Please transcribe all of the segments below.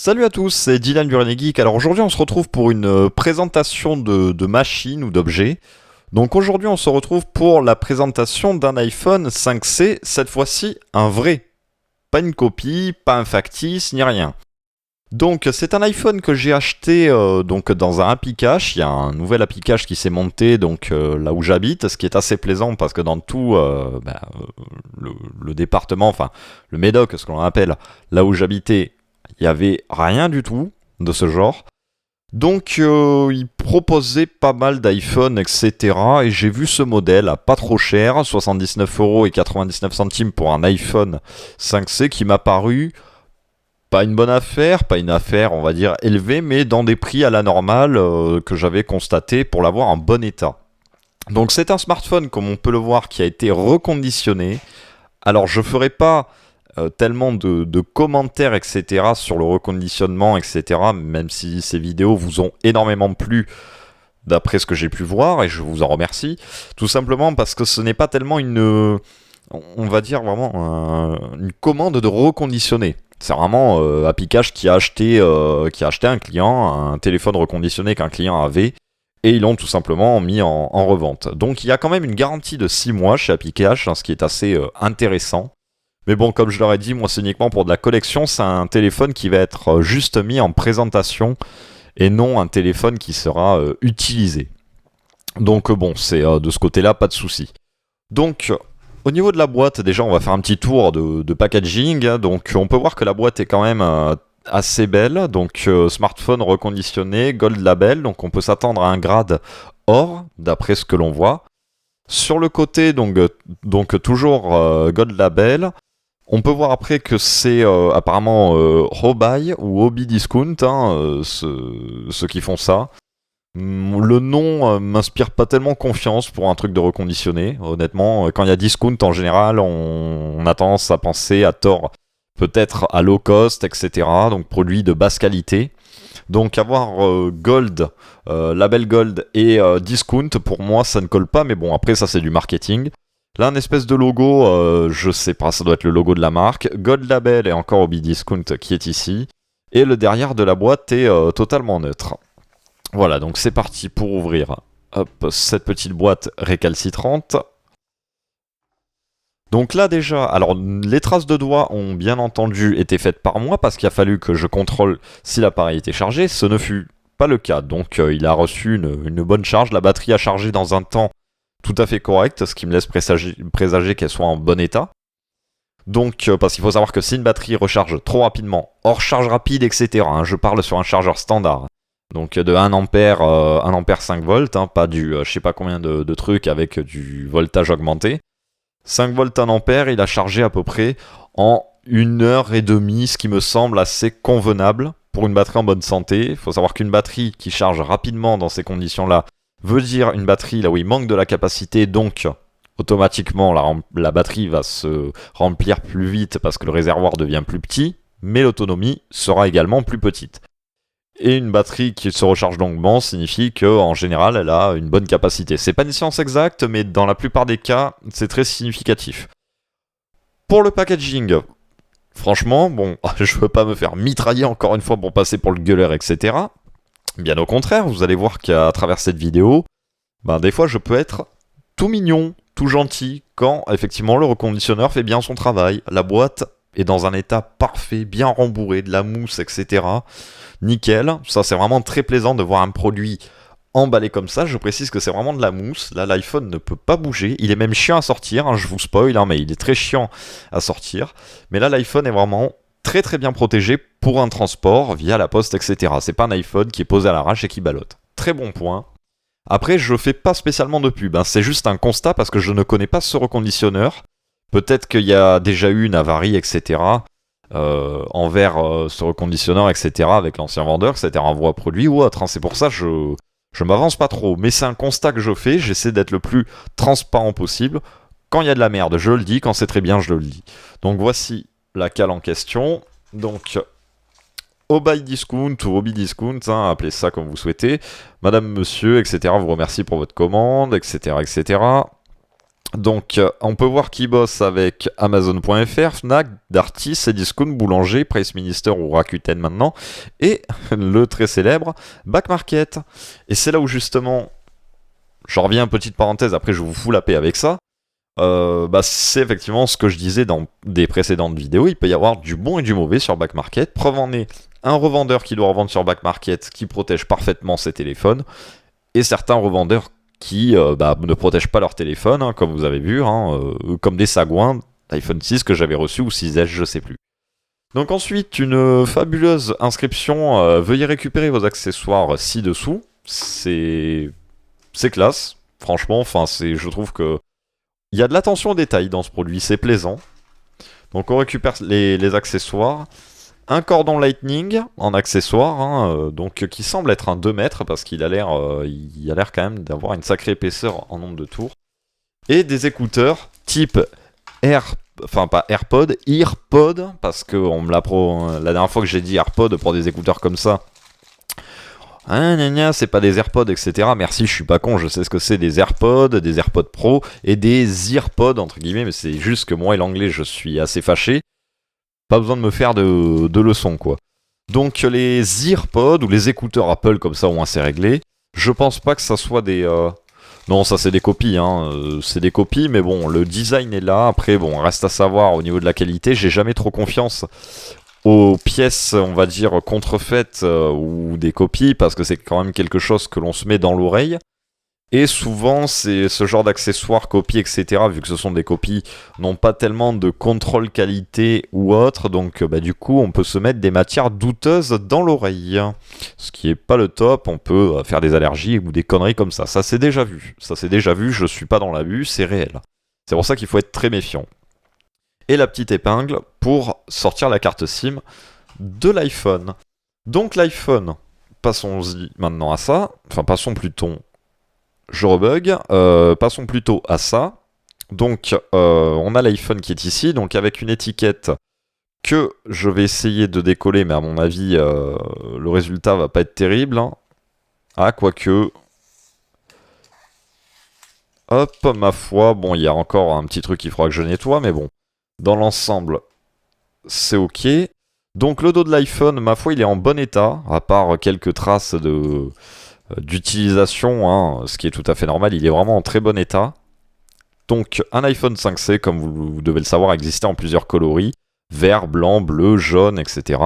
Salut à tous, c'est Dylan du René Geek. Alors aujourd'hui on se retrouve pour une présentation de machines ou d'objets. Donc aujourd'hui on se retrouve pour la présentation d'un iPhone 5C, cette fois-ci un vrai. Pas une copie, pas un factice, ni rien. Donc c'est un iPhone que j'ai acheté donc dans un Happy Cash. Il y a un nouvel Happy Cash qui s'est monté donc là où j'habite, ce qui est assez plaisant parce que dans tout le département, enfin le Médoc, ce qu'on appelle, là où j'habitais, il n'y avait rien du tout de ce genre. Donc il proposait pas mal d'iPhone, etc. Et j'ai vu ce modèle à pas trop cher, 79,99€ pour un iPhone 5C qui m'a paru pas une bonne affaire, pas une affaire on va dire élevée, mais dans des prix à la normale que j'avais constaté pour l'avoir en bon état. Donc c'est un smartphone comme on peut le voir qui a été reconditionné. Alors je ferai pas tellement de commentaires, etc. sur le reconditionnement, etc. Même si ces vidéos vous ont énormément plu d'après ce que j'ai pu voir, et je vous en remercie. Tout simplement parce que ce n'est pas tellement on va dire vraiment une commande de reconditionner. C'est vraiment Happy Cash qui a acheté un client, un téléphone reconditionné qu'un client avait, et ils l'ont tout simplement mis en revente. Donc il y a quand même une garantie de 6 mois chez Happy Cash, ce qui est assez intéressant. Mais bon, comme je leur ai dit, moi c'est uniquement pour de la collection, c'est un téléphone qui va être juste mis en présentation et non un téléphone qui sera utilisé. Donc bon, c'est de ce côté-là, pas de souci. Donc au niveau de la boîte, déjà on va faire un petit tour de packaging. Donc on peut voir que la boîte est quand même assez belle. Donc smartphone reconditionné, Gold Label, donc on peut s'attendre à un grade or, d'après ce que l'on voit. Sur le côté, donc toujours Gold Label. On peut voir après que c'est apparemment Hobby ou Hobby Discount, ceux qui font ça. Le nom m'inspire pas tellement confiance pour un truc de reconditionné. Honnêtement, quand il y a discount en général, on a tendance à penser à tort peut-être à low cost, etc. Donc produit de basse qualité. Donc avoir Gold, label Gold et discount, pour moi ça ne colle pas, mais bon après ça c'est du marketing. Là un espèce de logo, je sais pas, ça doit être le logo de la marque. Gold Label et encore Hobby Discount qui est ici. Et le derrière de la boîte est totalement neutre. Voilà, donc c'est parti pour ouvrir cette petite boîte récalcitrante. Donc là déjà, alors les traces de doigts ont bien entendu été faites par moi parce qu'il a fallu que je contrôle si l'appareil était chargé. Ce ne fut pas le cas, donc il a reçu une bonne charge. La batterie a chargé dans un temps tout à fait correct, ce qui me laisse présager qu'elle soit en bon état. Donc, parce qu'il faut savoir que si une batterie recharge trop rapidement, hors charge rapide, etc., je parle sur un chargeur standard, donc de 1 ampère, 1 ampère 5 volts, pas du je sais pas combien de trucs avec du voltage augmenté. 5 volts 1 ampère, il a chargé à peu près en 1h30, ce qui me semble assez convenable pour une batterie en bonne santé. Il faut savoir qu'une batterie qui charge rapidement dans ces conditions-là veut dire une batterie là où il manque de la capacité, donc automatiquement la batterie va se remplir plus vite parce que le réservoir devient plus petit, mais l'autonomie sera également plus petite. Et une batterie qui se recharge longuement signifie qu'en général, elle a une bonne capacité. C'est pas une science exacte, mais dans la plupart des cas, c'est très significatif. Pour le packaging, franchement, bon, je veux pas me faire mitrailler encore une fois pour passer pour le gueuleur, etc. Bien au contraire, vous allez voir qu'à travers cette vidéo, des fois je peux être tout mignon, tout gentil, quand effectivement le reconditionneur fait bien son travail. La boîte est dans un état parfait, bien rembourré, de la mousse, etc. Nickel, ça c'est vraiment très plaisant de voir un produit emballé comme ça. Je précise que c'est vraiment de la mousse. Là l'iPhone ne peut pas bouger, il est même chiant à sortir, je vous spoil, mais il est très chiant à sortir. Mais là l'iPhone est vraiment très très bien protégé pour un transport via la poste, etc. C'est pas un iPhone qui est posé à l'arrache et qui ballotte. Très bon point. Après je fais pas spécialement de pub, c'est juste un constat parce que je ne connais pas ce reconditionneur. Peut-être qu'il y a déjà eu une avarie, etc. Envers ce reconditionneur, etc. avec l'ancien vendeur, que c'était un renvoi produit ou autre. C'est pour ça que je m'avance pas trop. Mais c'est un constat que je fais, j'essaie d'être le plus transparent possible. Quand il y a de la merde, je le dis. Quand c'est très bien, je le dis. Donc voici la cale en question. Donc, Hobby Discount ou Hobby Discount, appelez ça comme vous souhaitez. Madame, monsieur, etc. vous remercie pour votre commande, etc. etc. Donc, on peut voir qu'ils bossent avec Amazon.fr, Fnac, Darty, Cdiscount, Boulanger, Price Minister ou Rakuten maintenant, et le très célèbre Back Market. Et c'est là où justement, j'en reviens, petite parenthèse, après je vous fous la paix avec ça. C'est effectivement ce que je disais dans des précédentes vidéos, il peut y avoir du bon et du mauvais sur Back Market. Preuve en est, un revendeur qui doit revendre sur Back Market qui protège parfaitement ses téléphones, et certains revendeurs qui ne protègent pas leur téléphone, hein, comme vous avez vu, hein, comme des sagouins d'iPhone 6 que j'avais reçu, ou 6S, je sais plus. Donc ensuite, une fabuleuse inscription, veuillez récupérer vos accessoires ci-dessous. C'est classe, franchement, je trouve que il y a de l'attention aux détails dans ce produit, c'est plaisant. Donc on récupère les accessoires. Un cordon Lightning en accessoire, hein, donc qui semble être un 2 mètres parce qu'il a l'air quand même d'avoir une sacrée épaisseur en nombre de tours. Et des écouteurs type pas AirPod, EarPod, parce que la dernière fois que j'ai dit AirPod pour des écouteurs comme ça, c'est pas des AirPods, etc. Merci, je suis pas con, je sais ce que c'est, des AirPods Pro et des EarPods entre guillemets, mais c'est juste que moi et l'anglais je suis assez fâché. Pas besoin de me faire de leçons, quoi. Donc les EarPods ou les écouteurs Apple comme ça au moins c'est réglé. Je pense pas que ça soit des... Non, ça c'est des copies, hein. C'est des copies, mais bon, le design est là. Après, bon, reste à savoir au niveau de la qualité. J'ai jamais trop confiance aux pièces, on va dire, contrefaites ou des copies, parce que c'est quand même quelque chose que l'on se met dans l'oreille. Et souvent, c'est ce genre d'accessoires, copies, etc., vu que ce sont des copies, n'ont pas tellement de contrôle qualité ou autre, donc du coup, on peut se mettre des matières douteuses dans l'oreille. Ce qui est pas le top, on peut faire des allergies ou des conneries comme ça. Ça c'est déjà vu. Je suis pas dans l'abus, c'est réel. C'est pour ça qu'il faut être très méfiant. Et la petite épingle pour sortir la carte SIM de l'iPhone. Donc l'iPhone, passons-y maintenant à ça. Enfin, passons plutôt... Je rebug. Passons plutôt à ça. Donc, on a l'iPhone qui est ici, donc avec une étiquette que je vais essayer de décoller, mais à mon avis, le résultat va pas être terrible. Hein. Ah, quoique... Hop, ma foi, bon, il y a encore un petit truc qu'il faudra que je nettoie, mais bon, dans l'ensemble, c'est ok. Donc, le dos de l'iPhone, ma foi, il est en bon état, à part quelques traces d'utilisation, hein, ce qui est tout à fait normal, il est vraiment en très bon état. Donc un iPhone 5C, comme vous devez le savoir, existait en plusieurs coloris, vert, blanc, bleu, jaune, etc.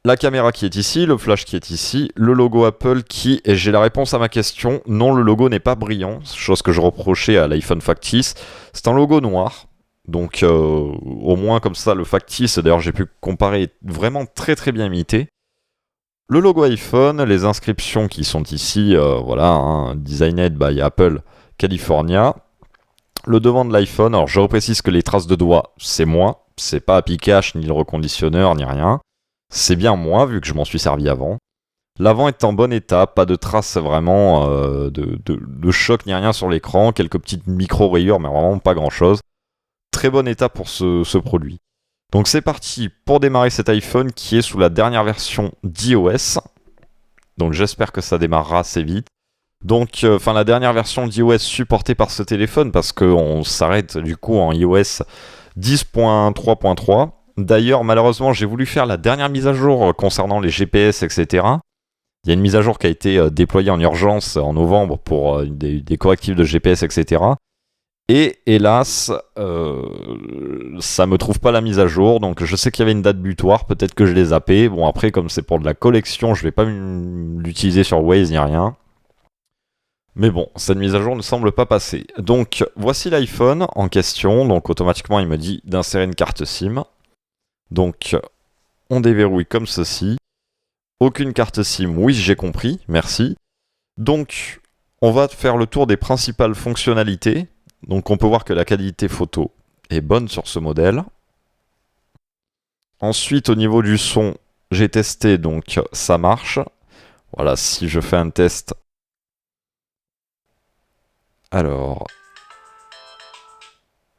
La caméra qui est ici, le flash qui est ici, le logo Apple qui, et j'ai la réponse à ma question, non, le logo n'est pas brillant, chose que je reprochais à l'iPhone factice, c'est un logo noir. Donc au moins comme ça, le factice, d'ailleurs j'ai pu comparer, vraiment très très bien imité. Le logo iPhone, les inscriptions qui sont ici, voilà, hein, Designed by Apple California. Le devant de l'iPhone, alors je reprécise que les traces de doigts, c'est moi, c'est pas Happy Cache, ni le reconditionneur, ni rien. C'est bien moi, vu que je m'en suis servi avant. L'avant est en bon état, pas de traces vraiment de choc ni rien sur l'écran, quelques petites micro-rayures, mais vraiment pas grand-chose. Très bon état pour ce produit. Donc c'est parti pour démarrer cet iPhone qui est sous la dernière version d'iOS. Donc j'espère que ça démarrera assez vite. Donc la dernière version d'iOS supportée par ce téléphone parce qu'on s'arrête du coup en iOS 10.3.3. D'ailleurs malheureusement j'ai voulu faire la dernière mise à jour concernant les GPS, etc. Il y a une mise à jour qui a été déployée en urgence en novembre pour des correctifs de GPS, etc. Et hélas, ça me trouve pas la mise à jour, donc je sais qu'il y avait une date butoir, peut-être que je l'ai zappé. Bon après, comme c'est pour de la collection, je vais pas l'utiliser sur Waze ni rien. Mais bon, cette mise à jour ne semble pas passer. Donc voici l'iPhone en question, donc automatiquement il me dit d'insérer une carte SIM. Donc on déverrouille comme ceci. Aucune carte SIM, oui j'ai compris, merci. Donc on va faire le tour des principales fonctionnalités. Donc on peut voir que la qualité photo est bonne sur ce modèle. Ensuite au niveau du son, j'ai testé donc ça marche. Voilà, si je fais un test. Alors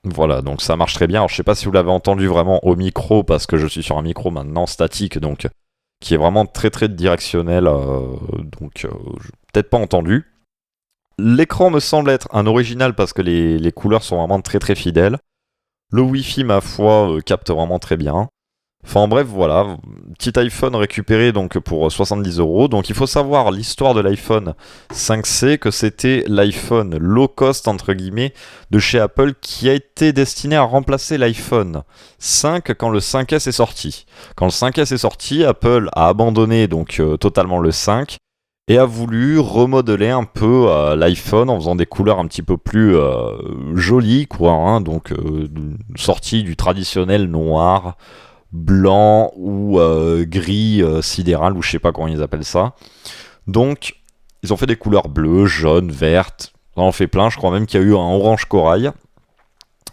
voilà, donc ça marche très bien. Alors je sais pas si vous l'avez entendu vraiment au micro parce que je suis sur un micro maintenant statique donc qui est vraiment très très directionnel donc peut-être pas entendu. L'écran me semble être un original parce que les couleurs sont vraiment très très fidèles. Le Wi-Fi, ma foi, capte vraiment très bien. Enfin bref, voilà, petit iPhone récupéré donc pour 70 €. Donc il faut savoir l'histoire de l'iPhone 5C, que c'était l'iPhone low cost entre guillemets de chez Apple qui a été destiné à remplacer l'iPhone 5 quand le 5S est sorti. Quand le 5S est sorti, Apple a abandonné donc totalement le 5 et a voulu remodeler un peu l'iPhone en faisant des couleurs un petit peu plus jolies, quoi, hein, donc sortie du traditionnel noir, blanc ou gris sidéral, ou je sais pas comment ils appellent ça. Donc, ils ont fait des couleurs bleues, jaunes, vertes. On en fait plein, je crois même qu'il y a eu un orange corail.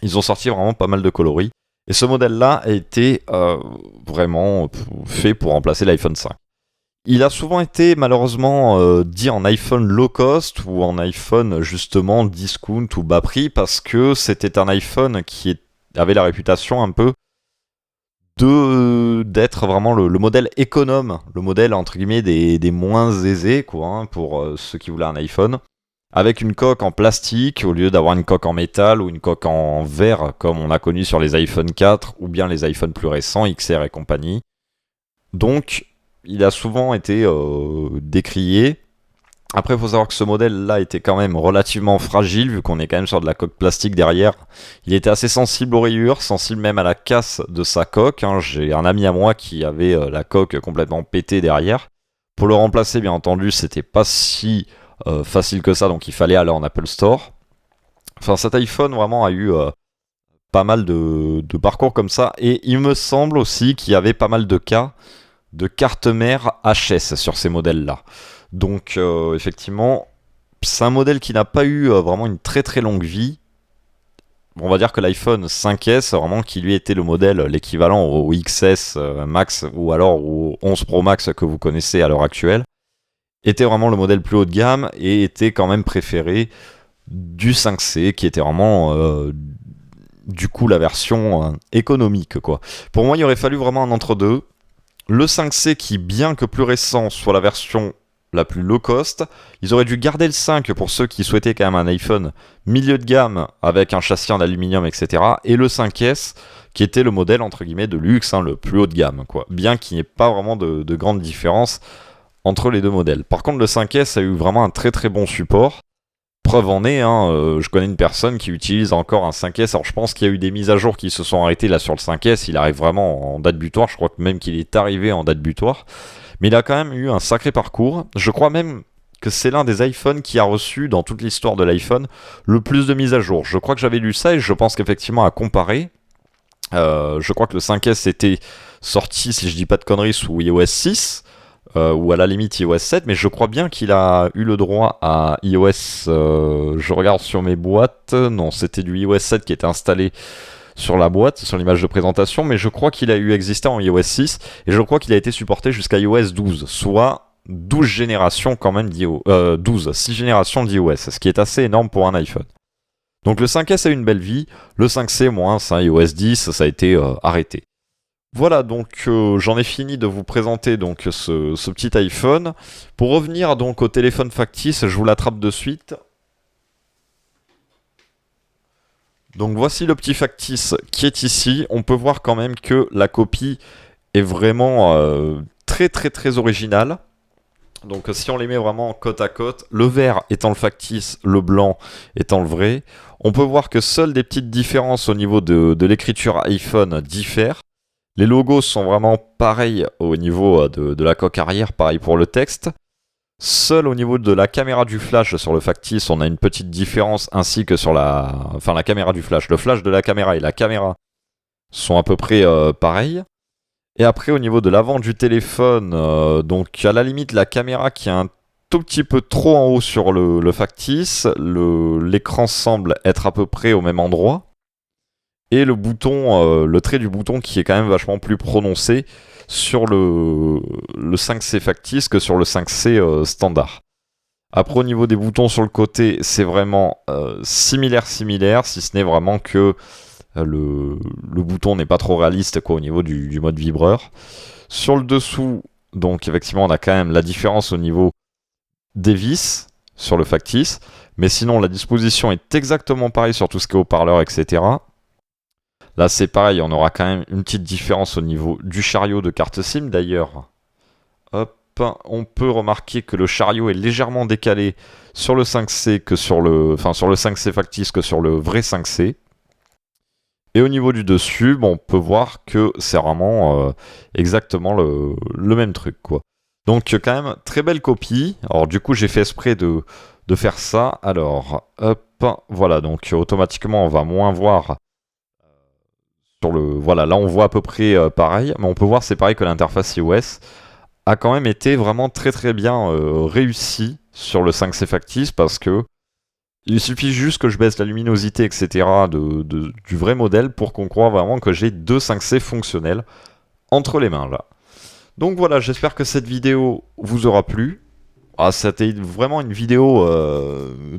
Ils ont sorti vraiment pas mal de coloris. Et ce modèle-là a été vraiment fait pour remplacer l'iPhone 5. Il a souvent été malheureusement dit en iPhone low cost ou en iPhone justement discount ou bas prix parce que c'était un iPhone avait la réputation un peu d'être vraiment le modèle économe, le modèle entre guillemets des moins aisés quoi, hein, pour ceux qui voulaient un iPhone, avec une coque en plastique au lieu d'avoir une coque en métal ou une coque en verre comme on a connu sur les iPhone 4 ou bien les iPhones plus récents, XR et compagnie. Donc il a souvent été décrié. Après, il faut savoir que ce modèle-là était quand même relativement fragile, vu qu'on est quand même sur de la coque plastique derrière. Il était assez sensible aux rayures, sensible même à la casse de sa coque, hein. J'ai un ami à moi qui avait la coque complètement pétée derrière. Pour le remplacer, bien entendu, c'était pas si facile que ça, donc il fallait aller en Apple Store. Enfin, cet iPhone vraiment a eu pas mal de parcours comme ça, et il me semble aussi qu'il y avait pas mal de cas de carte mère HS sur ces modèles-là. Donc effectivement, c'est un modèle qui n'a pas eu vraiment une très très longue vie. On va dire que l'iPhone 5S, vraiment qui lui était le modèle, l'équivalent au XS Max ou alors au 11 Pro Max que vous connaissez à l'heure actuelle, était vraiment le modèle plus haut de gamme et était quand même préféré du 5C qui était vraiment du coup la version économique quoi. Pour moi il aurait fallu vraiment un entre-deux. Le 5C qui, bien que plus récent, soit la version la plus low cost. Ils auraient dû garder le 5 pour ceux qui souhaitaient quand même un iPhone milieu de gamme avec un châssis en aluminium, etc. Et le 5S qui était le modèle entre guillemets de luxe, hein, le plus haut de gamme, quoi. Bien qu'il n'y ait pas vraiment de grande différence entre les deux modèles. Par contre, le 5S a eu vraiment un très très bon support. Preuve en est, hein, je connais une personne qui utilise encore un 5S. Alors je pense qu'il y a eu des mises à jour qui se sont arrêtées là sur le 5S. Il arrive vraiment en date butoir. Je crois que même qu'il est arrivé en date butoir. Mais il a quand même eu un sacré parcours. Je crois même que c'est l'un des iPhones qui a reçu dans toute l'histoire de l'iPhone le plus de mises à jour. Je crois que j'avais lu ça et je pense qu'effectivement à comparer, je crois que le 5S était sorti, si je dis pas de conneries, sous iOS 6. Ou à la limite iOS 7, mais je crois bien qu'il a eu le droit à iOS, je regarde sur mes boîtes, non, c'était du iOS 7 qui était installé sur la boîte, sur l'image de présentation, mais je crois qu'il a eu existé en iOS 6, et je crois qu'il a été supporté jusqu'à iOS 12, soit 12 générations quand même d'iOS, 6 générations d'iOS, ce qui est assez énorme pour un iPhone. Donc le 5S a eu une belle vie, le 5C moins, ça, iOS 10, ça a été arrêté. Voilà, donc j'en ai fini de vous présenter donc ce petit iPhone. Pour revenir donc au téléphone factice, je vous l'attrape de suite. Donc voici le petit factice qui est ici. On peut voir quand même que la copie est vraiment très très très originale. Donc si on les met vraiment côte à côte, le vert étant le factice, le blanc étant le vrai, on peut voir que seules des petites différences au niveau de l'écriture iPhone diffèrent. Les logos sont vraiment pareils au niveau de la coque arrière, pareil pour le texte. Seul au niveau de la caméra du flash sur le factice, on a une petite différence ainsi que sur la caméra du flash. Le flash de la caméra et la caméra sont à peu près pareils. Et après au niveau de l'avant du téléphone, donc à la limite la caméra qui est un tout petit peu trop en haut sur le factice, l'écran semble être à peu près au même endroit. Et le bouton, le trait du bouton qui est quand même vachement plus prononcé sur le 5C factice que sur le 5C standard. Après au niveau des boutons sur le côté, c'est vraiment similaire, si ce n'est vraiment que le bouton n'est pas trop réaliste quoi, au niveau du mode vibreur. Sur le dessous, donc effectivement on a quand même la différence au niveau des vis sur le factice. Mais sinon, la disposition est exactement pareille sur tout ce qui est haut-parleur, etc. Là, c'est pareil, on aura quand même une petite différence au niveau du chariot de carte SIM. D'ailleurs, hop, on peut remarquer que le chariot est légèrement décalé sur le 5C que sur le 5C factice que sur le vrai 5C. Et au niveau du dessus, on peut voir que c'est vraiment exactement le même truc, quoi. Donc quand même, très belle copie. Alors du coup, j'ai fait exprès de faire ça. Alors, hop, voilà, donc automatiquement, on va moins voir sur le... Voilà, là on voit à peu près pareil, mais on peut voir c'est pareil que l'interface iOS a quand même été vraiment très très bien réussi sur le 5C factice parce que il suffit juste que je baisse la luminosité, etc. du vrai modèle pour qu'on croie vraiment que j'ai deux 5C fonctionnels entre les mains là. Donc voilà, j'espère que cette vidéo vous aura plu. Ah, c'était vraiment une vidéo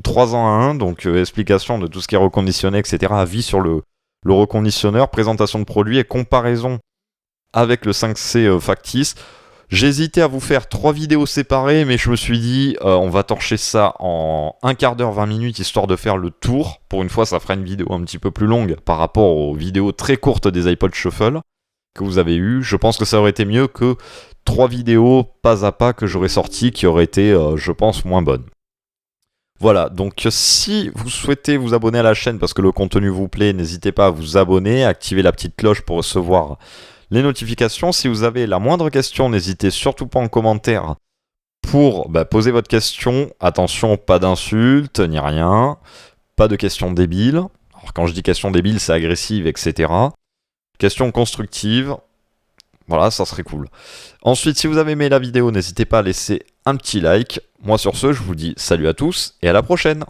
3 en 1, donc explication de tout ce qui est reconditionné, etc. Avis sur le reconditionneur, présentation de produit et comparaison avec le 5C factice. J'ai hésité à vous faire 3 vidéos séparées, mais je me suis dit, on va torcher ça en 1 quart d'heure, 20 minutes, histoire de faire le tour. Pour une fois, ça fera une vidéo un petit peu plus longue par rapport aux vidéos très courtes des iPod Shuffle que vous avez eues. Je pense que ça aurait été mieux que 3 vidéos pas à pas que j'aurais sorties, qui auraient été, je pense, moins bonnes. Voilà, donc si vous souhaitez vous abonner à la chaîne parce que le contenu vous plaît, n'hésitez pas à vous abonner, activer la petite cloche pour recevoir les notifications. Si vous avez la moindre question, n'hésitez surtout pas en commentaire pour poser votre question. Attention, pas d'insultes ni rien, pas de questions débiles. Alors quand je dis questions débiles, c'est agressive, etc. Questions constructives, voilà, ça serait cool. Ensuite, si vous avez aimé la vidéo, n'hésitez pas à laisser un petit like. Moi sur ce, je vous dis salut à tous et à la prochaine.